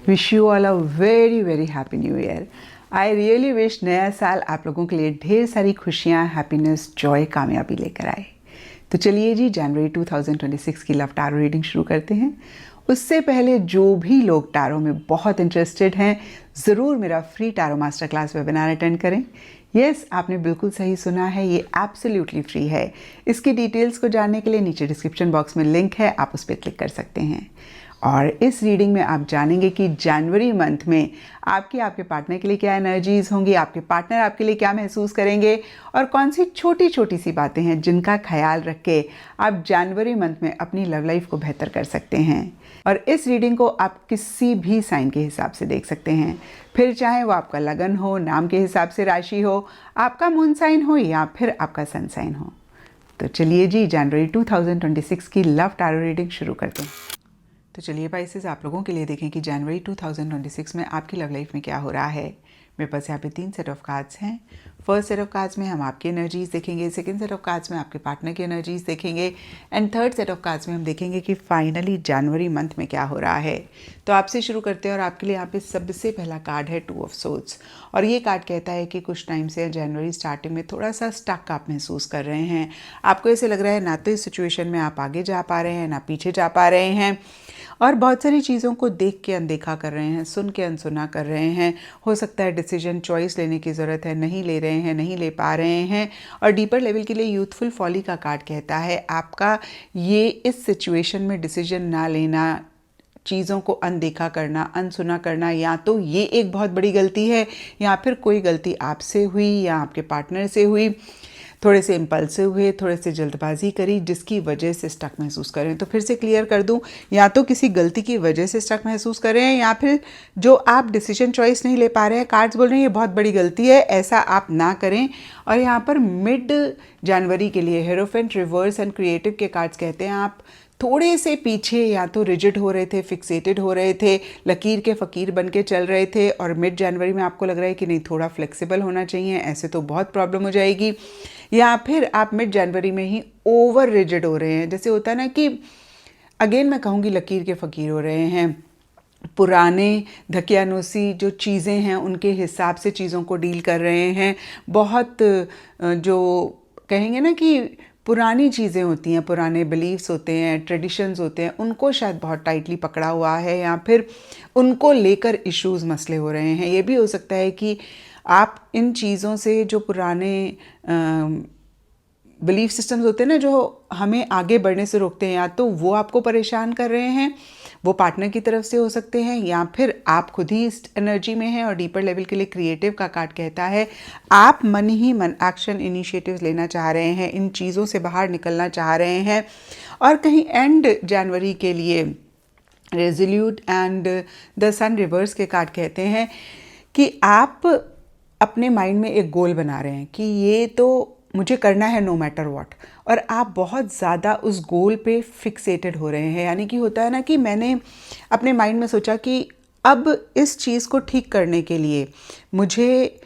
Wish you all a very very happy new year. I really wish नया साल आप लोगों के लिए ढेर सारी खुशियाँ, हैप्पीनेस, जॉय, कामयाबी लेकर आए। तो चलिए जी, जनवरी 2026 की लव टारो रीडिंग शुरू करते हैं। उससे पहले जो भी लोग टारो में बहुत इंटरेस्टेड हैं, ज़रूर मेरा free tarot master class webinar attend करें। यस, आपने बिल्कुल सही सुना है, ये एब्सोल्युटली फ्री है। इसकी डिटेल्स को जानने के लिए नीचे डिस्क्रिप्शन बॉक्स में लिंक है, आप उस पर क्लिक कर सकते हैं। और इस रीडिंग में आप जानेंगे कि जनवरी मंथ में आपके पार्टनर के लिए क्या एनर्जीज होंगी, आपके पार्टनर आपके लिए क्या महसूस करेंगे और कौन सी छोटी छोटी सी बातें हैं जिनका ख्याल रख के आप जनवरी मंथ में अपनी लव लाइफ को बेहतर कर सकते हैं। और इस रीडिंग को आप किसी भी साइन के हिसाब से देख सकते हैं, फिर चाहे वो आपका लगन हो, नाम के हिसाब से राशि हो, आपका मून साइन हो या फिर आपका सन साइन हो। तो चलिए जी, जनवरी 2026 की लव टारो रीडिंग शुरू करते हैं। तो चलिए पाइसेस, आप लोगों के लिए देखें कि जनवरी 2026 में आपकी लव लाइफ में क्या हो रहा है। मेरे पास यहाँ पे 3 सेट ऑफ कार्ड्स हैं। फर्स्ट सेट ऑफ कार्ड्स में हम आपकी एनर्जीज देखेंगे, सेकंड सेट ऑफ कार्ड्स में आपके पार्टनर की एनर्जीज देखेंगे and third set of cards में हम देखेंगे कि फाइनली जनवरी मंथ में क्या हो रहा है। तो आपसे शुरू करते हैं और आपके लिए यहाँ पे सबसे पहला कार्ड है 2 ऑफ सोर्ड्स। और ये कार्ड कहता है कि कुछ टाइम से जनवरी स्टार्टिंग में थोड़ा सा स्टक आप महसूस कर रहे हैं। आपको ऐसे लग रहा है ना तो इस सिचुएशन में आप आगे जा पा रहे हैं ना पीछे जा पा रहे हैं, और बहुत सारी चीज़ों को देख के अनदेखा कर रहे हैं, सुन के अनसुना कर रहे हैं। हो सकता है डिसीजन चॉइस लेने की ज़रूरत है, नहीं ले रहे हैं, नहीं ले पा रहे हैं। और डीपर लेवल के लिए यूथफुल फॉली का कार्ड कहता है आपका ये इस सिचुएशन में डिसीजन ना लेना, चीज़ों को अनदेखा करना, अनसुना करना, या तो ये एक बहुत बड़ी गलती है या फिर कोई गलती आपसे हुई या आपके पार्टनर से हुई। थोड़े से इम्पल्सिव हुए, थोड़े से जल्दबाजी करी जिसकी वजह से स्टक महसूस करें। तो फिर से क्लियर कर दूं, या तो किसी गलती की वजह से स्टक महसूस करें या फिर जो आप डिसीजन चॉइस नहीं ले पा रहे हैं, कार्ड्स बोल रहे हैं ये बहुत बड़ी गलती है, ऐसा आप ना करें। और यहाँ पर मिड जनवरी के लिए हेरोफेंट, रिवर्स एंड क्रिएटिव के कार्ड्स कहते हैं आप थोड़े से पीछे या तो रिजिड हो रहे थे, फिक्सेटेड हो रहे थे, लकीर के फ़कीर बन के चल रहे थे, और मिड जनवरी में आपको लग रहा है कि नहीं, थोड़ा फ्लेक्सिबल होना चाहिए, ऐसे तो बहुत प्रॉब्लम हो जाएगी। या फिर आप मिड जनवरी में ही ओवर रिजिड हो रहे हैं, जैसे होता है ना कि अगेन मैं कहूँगी लकीर के फ़कीर हो रहे हैं, पुराने धकियानुसी जो चीज़ें हैं उनके हिसाब से चीज़ों को डील कर रहे हैं। बहुत जो कहेंगे ना कि पुरानी चीज़ें होती हैं, पुराने बिलीव्स होते हैं, ट्रेडिशंस होते हैं, उनको शायद बहुत टाइटली पकड़ा हुआ है या फिर उनको लेकर इश्यूज़ मसले हो रहे हैं। ये भी हो सकता है कि आप इन चीज़ों से, जो पुराने बिलीफ सिस्टम्स होते हैं ना जो हमें आगे बढ़ने से रोकते हैं, या तो वो आपको परेशान कर रहे हैं, वो पार्टनर की तरफ से हो सकते हैं, या फिर आप खुद ही इस एनर्जी में हैं। और डीपर लेवल के लिए क्रिएटिव का कार्ड कहता है आप मन ही मन एक्शन इनिशिएटिव्स लेना चाह रहे हैं, इन चीज़ों से बाहर निकलना चाह रहे हैं। और कहीं एंड जनवरी के लिए resolute and the sun reverse के कार्ड कहते हैं कि आप अपने माइंड में एक गोल बना रहे हैं कि ये तो मुझे करना है नो मैटर व्हाट, और आप बहुत ज़्यादा उस गोल पे फिक्सेटेड हो रहे हैं। यानी कि होता है ना कि मैंने अपने माइंड में सोचा कि अब इस चीज़ को ठीक करने के लिए मुझे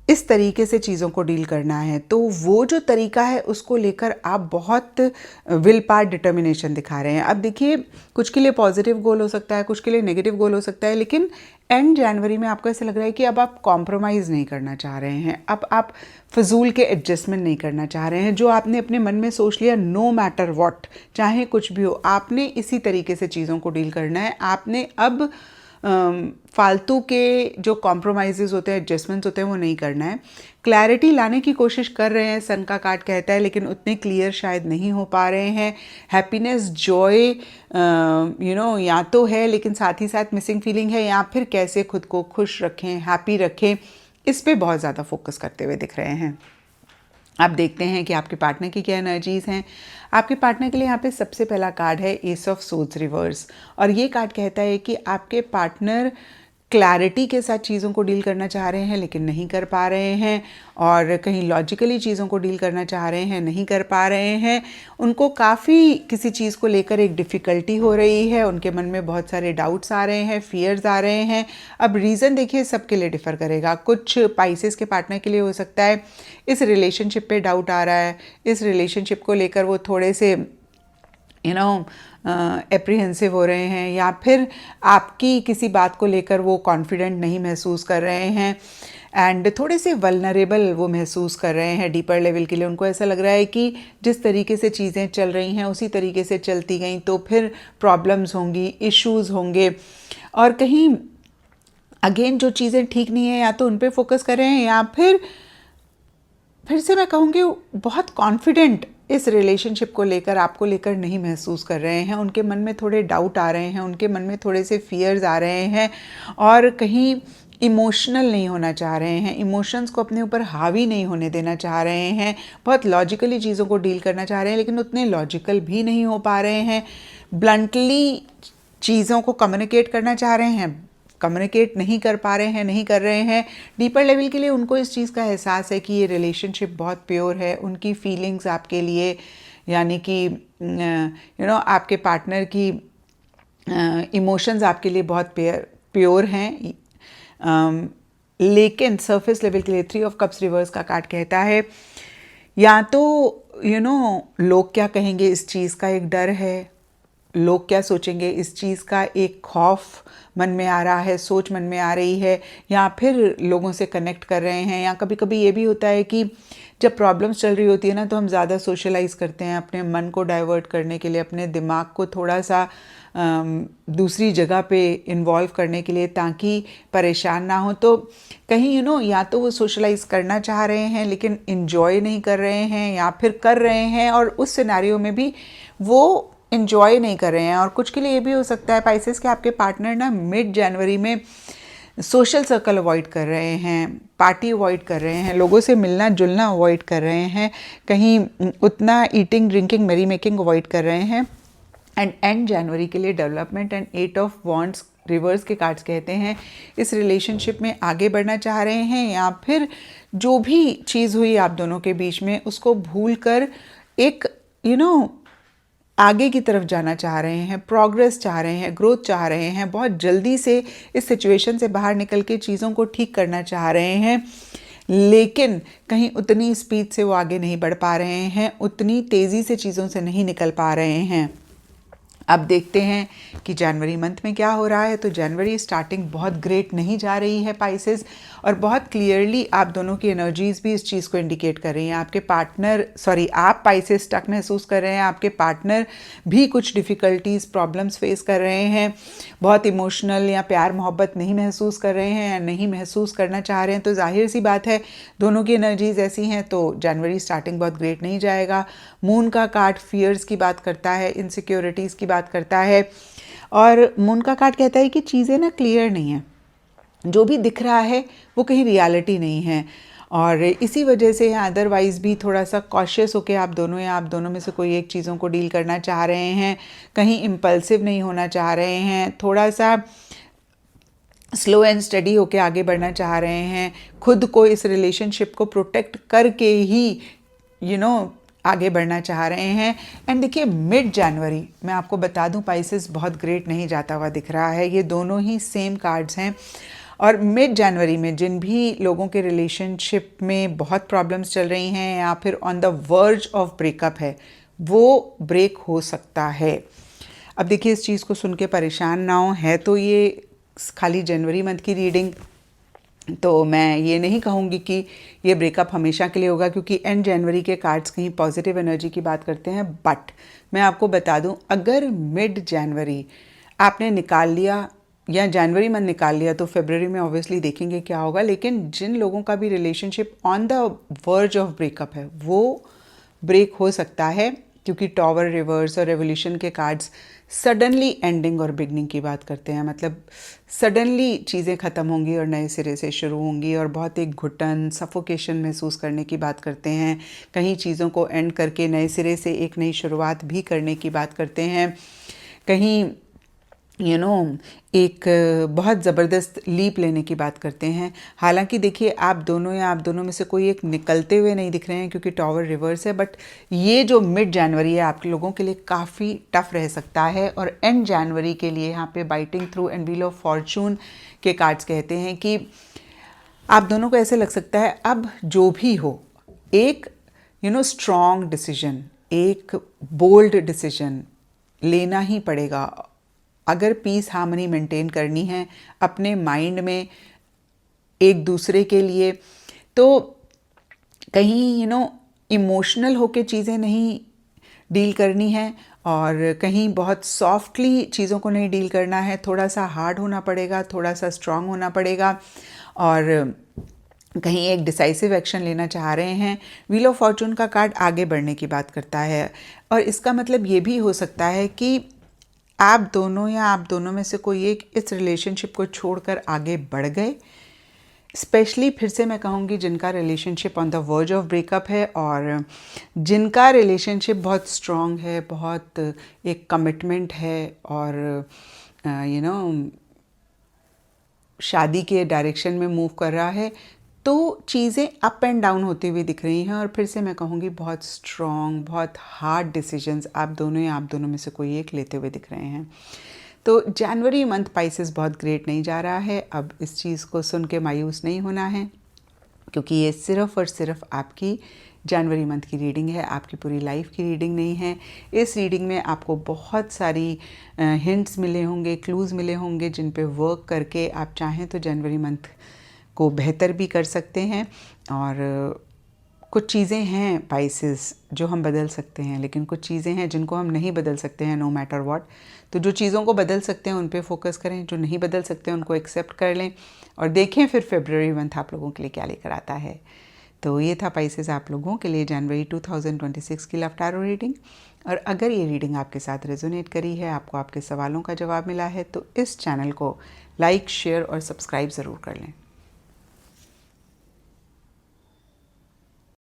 इस तरीके से चीज़ों को डील करना है, तो वो जो तरीका है उसको लेकर आप बहुत विल पावर, डिटर्मिनेशन दिखा रहे हैं। अब देखिए, कुछ के लिए पॉजिटिव गोल हो सकता है, कुछ के लिए नेगेटिव गोल हो सकता है, लेकिन एंड जनवरी में आपको ऐसा लग रहा है कि अब आप कॉम्प्रोमाइज़ नहीं करना चाह रहे हैं, अब आप फजूल के एडजस्टमेंट नहीं करना चाह रहे हैं। जो आपने अपने मन में सोच लिया, नो मैटर व्हाट, चाहे कुछ भी हो, आपने इसी तरीके से चीज़ों को डील करना है। आपने अब फालतू के जो कॉम्प्रोमाइज़ होते हैं, एडजस्टमेंट्स होते हैं, वो नहीं करना है। क्लैरिटी लाने की कोशिश कर रहे हैं, सन का कार्ड कहता है, लेकिन उतने क्लियर शायद नहीं हो पा रहे हैं। हैप्पीनेस, जॉय या तो है, लेकिन साथ ही साथ मिसिंग फीलिंग है, या फिर कैसे खुद को खुश रखें, हैप्पी रखें, इस पे बहुत ज़्यादा फोकस करते हुए दिख रहे हैं। आप देखते हैं कि आपके पार्टनर की क्या एनर्जीज़ हैं। आपके पार्टनर के लिए यहाँ पे सबसे पहला कार्ड है एस ऑफ सोर्ड्स रिवर्स, और ये कार्ड कहता है कि आपके पार्टनर क्लैरिटी के साथ चीज़ों को डील करना चाह रहे हैं लेकिन नहीं कर पा रहे हैं, और कहीं लॉजिकली चीज़ों को डील करना चाह रहे हैं, नहीं कर पा रहे हैं। उनको काफ़ी किसी चीज़ को लेकर एक डिफ़िकल्टी हो रही है, उनके मन में बहुत सारे डाउट्स आ रहे हैं, फियर्स आ रहे हैं। अब रीज़न देखिए सबके लिए डिफ़र करेगा। कुछ पाइसेस के पार्टनर के लिए हो सकता है इस रिलेशनशिप पे डाउट आ रहा है, इस रिलेशनशिप को लेकर वो थोड़े से एप्रीहेंसिव हो रहे हैं, या फिर आपकी किसी बात को लेकर वो कॉन्फिडेंट नहीं महसूस कर रहे हैं एंड थोड़े से वल्नरेबल वो महसूस कर रहे हैं डीपर लेवल के लिए। उनको ऐसा लग रहा है कि जिस तरीके से चीज़ें चल रही हैं उसी तरीके से चलती गई तो फिर प्रॉब्लम्स होंगी, इश्यूज़ होंगे, और कहीं अगेन जो चीज़ें ठीक नहीं है या तो उन पे फोकस कर रहे हैं या फिर से मैं कहूँगी बहुत कॉन्फिडेंट इस रिलेशनशिप को लेकर, आपको लेकर नहीं महसूस कर रहे हैं। उनके मन में थोड़े डाउट आ रहे हैं, उनके मन में थोड़े से फियर्स आ रहे हैं, और कहीं इमोशनल नहीं होना चाह रहे हैं, इमोशंस को अपने ऊपर हावी नहीं होने देना चाह रहे हैं। बहुत लॉजिकली चीज़ों को डील करना चाह रहे हैं, लेकिन उतने लॉजिकल भी नहीं हो पा रहे हैं। ब्लंटली चीज़ों को कम्युनिकेट करना चाह रहे हैं, कम्युनिकेट नहीं कर पा रहे हैं, नहीं कर रहे हैं। डीपर लेवल के लिए उनको इस चीज़ का एहसास है कि ये रिलेशनशिप बहुत प्योर है। उनकी फीलिंग्स आपके लिए, यानी कि आपके पार्टनर की इमोशंस आपके लिए बहुत प्योर हैं। लेकिन सरफेस लेवल के लिए 3 ऑफ कप्स रिवर्स का कार्ड कहता है या तो लोग क्या कहेंगे इस चीज़ का एक डर है, लोग क्या सोचेंगे इस चीज़ का एक खौफ मन में आ रहा है, सोच मन में आ रही है, या फिर लोगों से कनेक्ट कर रहे हैं। या कभी कभी ये भी होता है कि जब प्रॉब्लम्स चल रही होती है ना, तो हम ज़्यादा सोशलाइज करते हैं अपने मन को डाइवर्ट करने के लिए, अपने दिमाग को थोड़ा सा दूसरी जगह पे इन्वॉल्व करने के लिए, ताकि परेशान ना हो। तो कहीं या तो वो सोशलाइज करना चाह रहे हैं लेकिन इन्जॉय नहीं कर रहे हैं, या फिर कर रहे हैं और उस सिनेरियो में भी वो इन्जॉय नहीं कर रहे हैं। और कुछ के लिए ये भी हो सकता है पाइसेस कि आपके पार्टनर ना मिड जनवरी में सोशल सर्कल अवॉइड कर रहे हैं, पार्टी अवॉइड कर रहे हैं, लोगों से मिलना जुलना अवॉइड कर रहे हैं, कहीं उतना eating drinking merry making avoid कर रहे हैं। एंड जनवरी के लिए development and 8 of wands reverse के कार्ड्स कहते हैं इस रिलेशनशिप में आगे बढ़ना चाह रहे हैं, या फिर जो भी चीज़ हुई आप दोनों के बीच में उसको भूल कर एक आगे की तरफ जाना चाह रहे हैं, प्रोग्रेस चाह रहे हैं, ग्रोथ चाह रहे हैं, बहुत जल्दी से इस सिचुएशन से बाहर निकल के चीज़ों को ठीक करना चाह रहे हैं। लेकिन कहीं उतनी स्पीड से वो आगे नहीं बढ़ पा रहे हैं, उतनी तेज़ी से चीज़ों से नहीं निकल पा रहे हैं। अब देखते हैं कि जनवरी मंथ में क्या हो रहा है। तो जनवरी स्टार्टिंग बहुत ग्रेट नहीं जा रही है पाइसेस, और बहुत क्लियरली आप दोनों की एनर्जीज भी इस चीज़ को इंडिकेट कर रही हैं। आप पाइसेस स्टक महसूस कर रहे हैं, आपके पार्टनर भी कुछ डिफ़िकल्टीज़ प्रॉब्लम्स फेस कर रहे हैं, बहुत इमोशनल या प्यार मोहब्बत नहीं महसूस कर रहे हैं या नहीं महसूस करना चाह रहे हैं। तो जाहिर सी बात है दोनों की एनर्जीज ऐसी हैं, तो जनवरी स्टार्टिंग बहुत ग्रेट नहीं जाएगा। मून का कार्ड फियर्स की बात करता है, इनसिक्योरिटीज़ की बात करता है, और मून का कार्ड कहता है कि चीज़ें ना क्लियर नहीं है, जो भी दिख रहा है वो कहीं रियलिटी नहीं है। और इसी वजह से अदरवाइज़ भी थोड़ा सा कॉशियस होकर आप दोनों में से कोई एक चीज़ों को डील करना चाह रहे हैं, कहीं इम्पल्सिव नहीं होना चाह रहे हैं, थोड़ा सा स्लो एंड स्टडी होके आगे बढ़ना चाह रहे हैं, खुद को इस रिलेशनशिप को प्रोटेक्ट करके ही आगे बढ़ना चाह रहे हैं। एंड देखिए मिड जनवरी मैं आपको बता दूं पाइसेस बहुत ग्रेट नहीं जाता हुआ दिख रहा है। ये दोनों ही सेम कार्ड्स हैं, और मिड जनवरी में जिन भी लोगों के रिलेशनशिप में बहुत प्रॉब्लम्स चल रही हैं या फिर on the verge of breakup है, वो ब्रेक हो सकता है। अब देखिए इस चीज़ को सुन के परेशान ना हो, है तो ये खाली जनवरी मंथ की रीडिंग, तो मैं ये नहीं कहूँगी कि ये ब्रेकअप हमेशा के लिए होगा, क्योंकि एंड जनवरी के कार्ड्स कहीं पॉजिटिव एनर्जी की बात करते हैं। बट मैं आपको बता दूं, अगर मिड जनवरी आपने निकाल लिया या जनवरी मंथ निकाल लिया तो फरवरी में ऑब्वियसली देखेंगे क्या होगा। लेकिन जिन लोगों का भी relationship on the verge of breakup है वो ब्रेक हो सकता है, क्योंकि टॉवर रिवर्स और रेवोल्यूशन के कार्ड्स सडनली एंडिंग और बिगनिंग की बात करते हैं। मतलब सडनली चीज़ें ख़त्म होंगी और नए सिरे से शुरू होंगी, और बहुत एक घुटन सफोकेशन महसूस करने की बात करते हैं। कहीं चीज़ों को एंड करके नए सिरे से एक नई शुरुआत भी करने की बात करते हैं। कहीं एक बहुत ज़बरदस्त लीप लेने की बात करते हैं। हालांकि देखिए आप दोनों में से कोई एक निकलते हुए नहीं दिख रहे हैं, क्योंकि टॉवर रिवर्स है। बट ये जो मिड जनवरी है आप लोगों के लिए काफ़ी टफ रह सकता है। और एंड जनवरी के लिए यहाँ पे biting through and wheel of Fortune के कार्ड्स कहते हैं कि आप दोनों को ऐसे लग सकता है अब जो भी हो, एक स्ट्रॉन्ग डिसीजन, एक बोल्ड डिसीजन, लेना ही पड़ेगा। अगर पीस हार्मनी मेंटेन करनी है अपने माइंड में एक दूसरे के लिए, तो कहीं इमोशनल होके चीज़ें नहीं डील करनी है और कहीं बहुत सॉफ्टली चीज़ों को नहीं डील करना है। थोड़ा सा हार्ड होना पड़ेगा, थोड़ा सा स्ट्रांग होना पड़ेगा और कहीं एक डिसाइसिव एक्शन लेना चाह रहे हैं। व्हील ऑफ फॉर्चून का कार्ड आगे बढ़ने की बात करता है और इसका मतलब ये भी हो सकता है कि आप दोनों या आप दोनों में से कोई एक इस रिलेशनशिप को छोड़कर आगे बढ़ गए। स्पेशली फिर से मैं कहूँगी जिनका relationship on the verge of breakup है और जिनका रिलेशनशिप बहुत स्ट्रॉन्ग है, बहुत एक कमिटमेंट है और शादी के डायरेक्शन में मूव कर रहा है, तो चीज़ें अप एंड डाउन होती हुई दिख रही हैं। और फिर से मैं कहूँगी बहुत स्ट्रॉन्ग, बहुत हार्ड डिसीजंस आप दोनों में से कोई एक लेते हुए दिख रहे हैं। तो जनवरी मंथ पाइसेस बहुत ग्रेट नहीं जा रहा है। अब इस चीज़ को सुन के मायूस नहीं होना है, क्योंकि ये सिर्फ़ और सिर्फ आपकी जनवरी मंथ की रीडिंग है, आपकी पूरी लाइफ की रीडिंग नहीं है। इस रीडिंग में आपको बहुत सारी हिंट्स मिले होंगे, क्लूज़ मिले होंगे, जिन पे वर्क करके आप चाहें तो जनवरी मंथ को बेहतर भी कर सकते हैं। और कुछ चीज़ें हैं पाइसेस जो हम बदल सकते हैं, लेकिन कुछ चीज़ें हैं जिनको हम नहीं बदल सकते हैं नो मैटर व्हाट। तो जो चीज़ों को बदल सकते हैं उन पे फोकस करें, जो नहीं बदल सकते हैं उनको एक्सेप्ट कर लें और देखें फिर फरवरी मंथ आप लोगों के लिए क्या लेकर आता है। तो ये था पाइसेस आप लोगों के लिए जनवरी 2026 की लव टैरो रीडिंग। और अगर ये रीडिंग आपके साथ रेजोनेट करी है, आपको आपके सवालों का जवाब मिला है, तो इस चैनल को लाइक, शेयर और सब्सक्राइब ज़रूर कर लें।